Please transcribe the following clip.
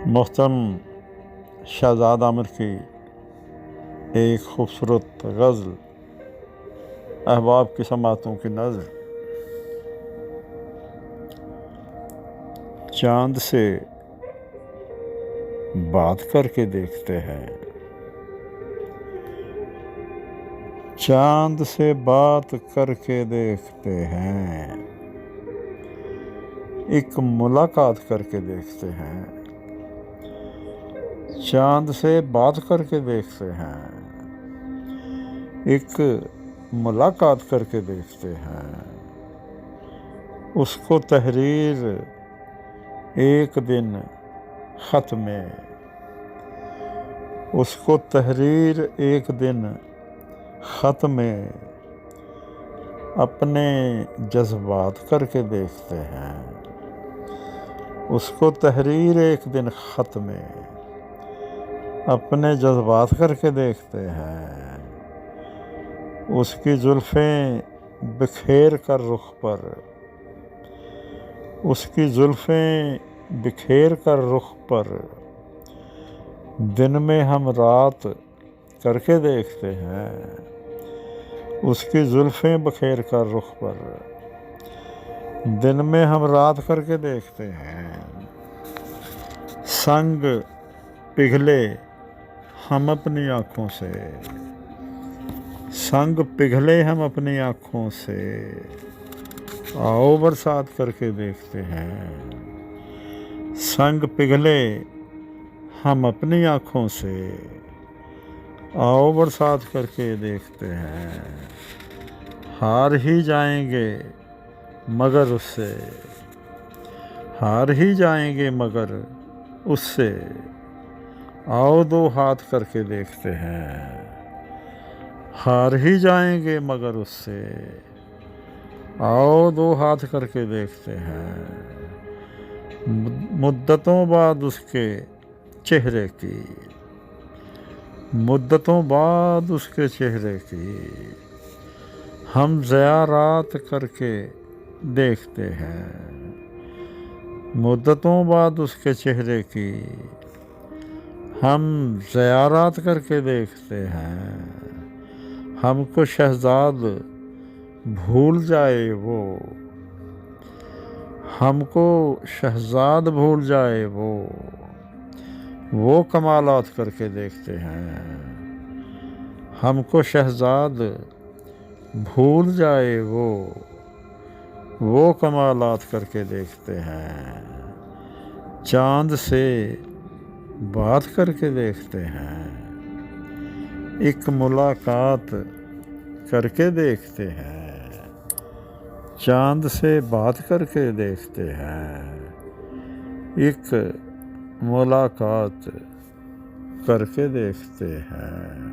मोहतरम शहजाद आमिर की एक खूबसूरत गज़ल अहबाब की समातों की नज़र। चाँद से बात करके देखते हैं, चाँद से बात करके देखते हैं, एक मुलाकात करके देखते हैं। चाँद से बात करके देखते हैं, एक मुलाकात करके देखते हैं। उसको तहरीर एक दिन ख़त में, उसको तहरीर एक दिन ख़त में अपने जज्बात करके देखते हैं। उसको तहरीर एक दिन ख़त में अपने जज्बात करके देखते हैं। उसकी जुल्फ़ें बिखेर कर रुख पर, उसकी जुल्फ़ें बिखेर कर रुख पर दिन में हम रात करके देखते हैं। उसकी जुल्फ़ें बिखेर कर रुख पर दिन में हम रात करके देखते हैं। संग पिघले हम अपनी आँखों से, संग पिघले हम अपनी आँखों से, आओ बरसात करके देखते हैं। संग पिघले हम अपनी आँखों से, आओ बरसात करके देखते हैं। हार ही जाएंगे मगर उससे, हार ही जाएंगे मगर उससे, आओ दो हाथ करके देखते हैं। हार ही जाएंगे मगर उससे, आओ दो हाथ करके देखते हैं। मुद्दतों बाद उसके चेहरे की, मुद्दतों बाद उसके चेहरे की हम ज़ियारत करके देखते हैं। मुद्दतों बाद उसके चेहरे की हम ज़ियारत करके देखते हैं। हमको शहजाद भूल जाए वो, हमको शहजाद भूल जाए वो कमालात करके देखते हैं। हमको शहजाद भूल जाए वो कमालात करके देखते हैं। चाँद से बात करके देखते हैं, एक मुलाकात करके देखते हैं। चाँद से बात करके देखते हैं, एक मुलाकात करके देखते हैं।